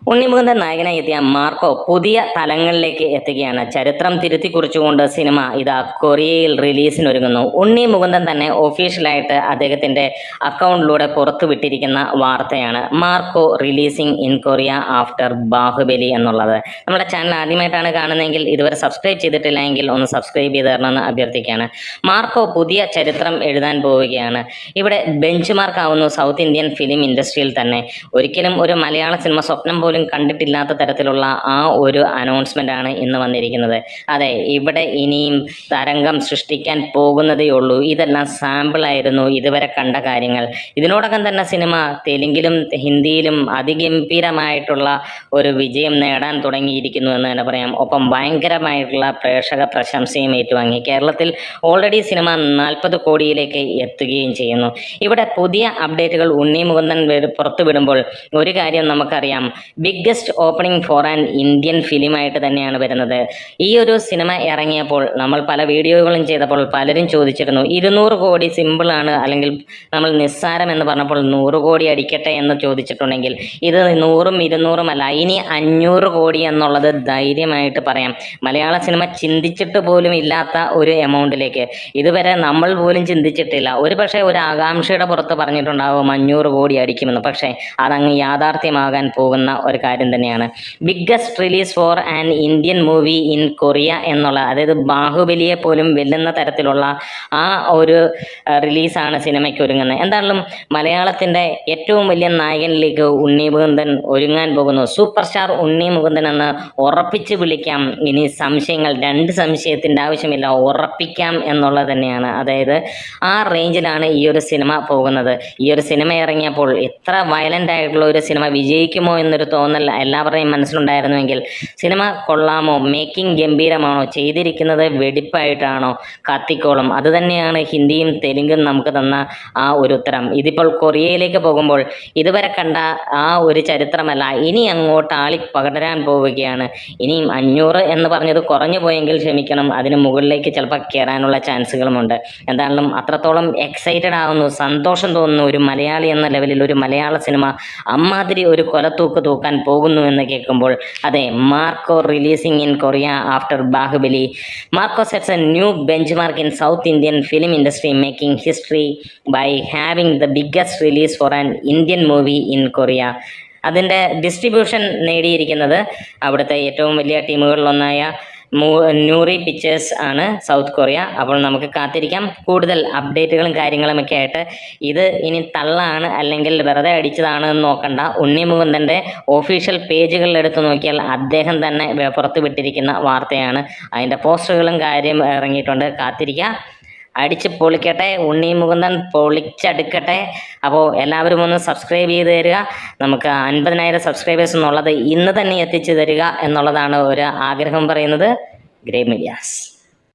ഉണ്ണിമുകുന്ദൻ നായകനായി എത്തിയ മാർക്കോ പുതിയ തലങ്ങളിലേക്ക് എത്തുകയാണ്. ചരിത്രം തിരുത്തി കുറിച്ചുകൊണ്ട് സിനിമ ഇതാ കൊറിയയിൽ റിലീസിനൊരുങ്ങുന്നു. ഉണ്ണി മുകുന്ദൻ തന്നെ ഒഫീഷ്യലായിട്ട് അദ്ദേഹത്തിന്റെ അക്കൗണ്ടിലൂടെ പുറത്തുവിട്ടിരിക്കുന്ന വാർത്തയാണ് Marco releasing in Korea after Baahubali എന്നുള്ളത്. നമ്മുടെ ചാനൽ ആദ്യമായിട്ടാണ് കാണുന്നതെങ്കിൽ ഇതുവരെ സബ്സ്ക്രൈബ് ചെയ്തിട്ടില്ലെങ്കിൽ ഒന്ന് സബ്സ്ക്രൈബ് ചെയ്ത് തരണമെന്ന് അഭ്യർത്ഥിക്കുകയാണ്. മാർക്കോ പുതിയ ചരിത്രം എഴുതാൻ പോവുകയാണ്. ഇവിടെ ബെഞ്ച് മാർക്ക് ആവുന്നു സൗത്ത് ഇന്ത്യൻ ഫിലിം ഇൻഡസ്ട്രിയിൽ തന്നെ. ഒരിക്കലും ഒരു മലയാള സിനിമ സ്വപ്നം പോലും കണ്ടിട്ടില്ലാത്ത തരത്തിലുള്ള ആ ഒരു അനൗൺസ്മെന്റ് ആണ് ഇന്ന് വന്നിരിക്കുന്നത്. അതെ, ഇവിടെ ഇനിയും തരംഗം സൃഷ്ടിക്കാൻ പോകുന്നതേ ഉള്ളൂ. ഇതെല്ലാം സാമ്പിൾ ആയിരുന്നു ഇതുവരെ കണ്ട കാര്യങ്ങൾ. ഇതിനോടകം തന്നെ സിനിമ തെലുങ്കിലും ഹിന്ദിയിലും അതിഗംഭീരമായിട്ടുള്ള ഒരു വിജയം നേടാൻ തുടങ്ങിയിരിക്കുന്നു എന്ന് തന്നെ പറയാം. ഒപ്പം ഭയങ്കരമായിട്ടുള്ള പ്രേക്ഷക പ്രശംസയും ഏറ്റുവാങ്ങി. കേരളത്തിൽ ഓൾറെഡി സിനിമ 40 കോടിയിലേക്ക് എത്തുകയും ചെയ്യുന്നു. ഇവിടെ പുതിയ അപ്ഡേറ്റുകൾ ഉണ്ണി മുകുന്ദൻ പുറത്തുവിടുമ്പോൾ ഒരു കാര്യം നമുക്കറിയാം, biggest opening for an Indian ഫിലിമായിട്ട് തന്നെയാണ് വരുന്നത്. ഈ ഒരു സിനിമ ഇറങ്ങിയപ്പോൾ നമ്മൾ പല വീഡിയോകളും ചെയ്തപ്പോൾ പലരും ചോദിച്ചിരുന്നു 200 കോടി സിമ്പിളാണ്, അല്ലെങ്കിൽ നമ്മൾ നിസ്സാരം എന്ന് പറഞ്ഞപ്പോൾ 100 കോടി അടിക്കട്ടെ എന്ന് ചോദിച്ചിട്ടുണ്ടെങ്കിൽ ഇത് 100ഉം 200ഉം അല്ല, ഇനി 500 കോടി എന്നുള്ളത് ധൈര്യമായിട്ട് പറയാം. മലയാള സിനിമ ചിന്തിച്ചിട്ട് പോലും ഇല്ലാത്ത ഒരു എമൗണ്ടിലേക്ക് ഇതുവരെ നമ്മൾ പോലും ചിന്തിച്ചിട്ടില്ല. ഒരു പക്ഷേ ഒരു ആകാംക്ഷയുടെ പുറത്ത് പറഞ്ഞിട്ടുണ്ടാവും 500 കോടി അടിക്കുമെന്ന്. പക്ഷേ അതങ്ങ് യാഥാർത്ഥ്യമാകാൻ പോകുന്ന ഒരു കാര്യം തന്നെയാണ്. Biggest release for an Indian movie in Korea എന്നുള്ള, അതായത് ബാഹുബലിയെ പോലും വെല്ലുന്ന തരത്തിലുള്ള ആ ഒരു റിലീസാണ് സിനിമയ്ക്ക് ഒരുങ്ങുന്നത്. എന്തായാലും മലയാളത്തിൻ്റെ ഏറ്റവും വലിയ നായകനിലേക്ക് ഉണ്ണി മുകുന്ദൻ ഒരുങ്ങാൻ പോകുന്നു. സൂപ്പർ സ്റ്റാർ ഉണ്ണി മുകുന്ദൻ എന്ന് ഉറപ്പിച്ച് വിളിക്കാം. ഇനി സംശയങ്ങൾ, 2 സംശയത്തിൻ്റെ ആവശ്യമില്ല, ഉറപ്പിക്കാം എന്നുള്ളത് തന്നെയാണ്. അതായത് ആ റേഞ്ചിലാണ് ഈ ഒരു സിനിമ പോകുന്നത്. ഈ ഒരു സിനിമ ഇറങ്ങിയപ്പോൾ എത്ര വയലൻ്റ് ആയിട്ടുള്ള ഒരു സിനിമ വിജയിക്കുമോ എന്നൊരു തോന്നൽ എല്ലാവരുടെയും മനസ്സിലുണ്ടായിരുന്നുവെങ്കിൽ സിനിമ കൊള്ളാമോ, മേക്കിംഗ് ഗംഭീരമാണോ, ചെയ്തിരിക്കുന്നത് വെടിപ്പായിട്ടാണോ, കത്തിക്കോളും. അതുതന്നെയാണ് ഹിന്ദിയും തെലുങ്കും നമുക്ക് തന്ന ആ ഒരു ഉത്തരം. ഇതിപ്പോൾ കൊറിയയിലേക്ക് പോകുമ്പോൾ ഇതുവരെ കണ്ട ആ ഒരു ചരിത്രമല്ല, ഇനി അങ്ങോട്ട് ആളി പകരാൻ പോവുകയാണ്. ഇനിയും 500 എന്ന് പറഞ്ഞത് കുറഞ്ഞു പോയെങ്കിൽ ക്ഷമിക്കണം, അതിന് മുകളിലേക്ക് ചിലപ്പോൾ കയറാനുള്ള ചാൻസുകളുമുണ്ട്. എന്തായാലും അത്രത്തോളം എക്സൈറ്റഡ് ആവുന്നു, സന്തോഷം തോന്നുന്നു. ഒരു മലയാളി എന്ന ലെവലിൽ ഒരു മലയാള സിനിമ അമ്മാതിരി ഒരു കൊലത്തൂക്ക് തൂക്കാൻ പോകുന്നു എന്ന് കേൾക്കുമ്പോൾ, അതെ, Marco releasing in Korea after Baahubali. Marco sets a new benchmark in South Indian film industry, making history by having the biggest release for an Indian movie in Korea. അതിൻ്റെ ഡിസ്ട്രിബ്യൂഷൻ നേടിയിരിക്കുന്നത് അവിടുത്തെ ഏറ്റവും വലിയ ടീമുകളിലൊന്നായ നൂറി പിക്ചേഴ്സ് ആണ്, South Korea. അപ്പോൾ നമുക്ക് കാത്തിരിക്കാം കൂടുതൽ അപ്ഡേറ്റുകളും കാര്യങ്ങളുമൊക്കെ ആയിട്ട്. ഇത് ഇനി തള്ളാണ് അല്ലെങ്കിൽ വെറുതെ അടിച്ചതാണ് എന്ന് നോക്കണ്ട. ഉണ്ണി മുകുന്ദൻ്റെ ഒഫീഷ്യൽ പേജുകളിൽ എടുത്ത് നോക്കിയാൽ അദ്ദേഹം തന്നെ പുറത്തു വിട്ടിരിക്കുന്ന വാർത്തയാണ്. അതിൻ്റെ പോസ്റ്ററുകളും കാര്യം ഇറങ്ങിയിട്ടുണ്ട്. കാത്തിരിക്കുക, അടിച്ച് പൊളിക്കട്ടെ, ഉണ്ണി മുകുന്ദൻ പൊളിച്ചടുക്കട്ടെ. അപ്പോൾ എല്ലാവരും ഒന്ന് സബ്സ്ക്രൈബ് ചെയ്ത് തരിക. നമുക്ക് 50,000 സബ്സ്ക്രൈബേഴ്സ് എന്നുള്ളത് ഇന്ന് തന്നെ എത്തിച്ചു തരിക എന്നുള്ളതാണ് ഒരു ആഗ്രഹം പറയുന്നത്. Grey medias.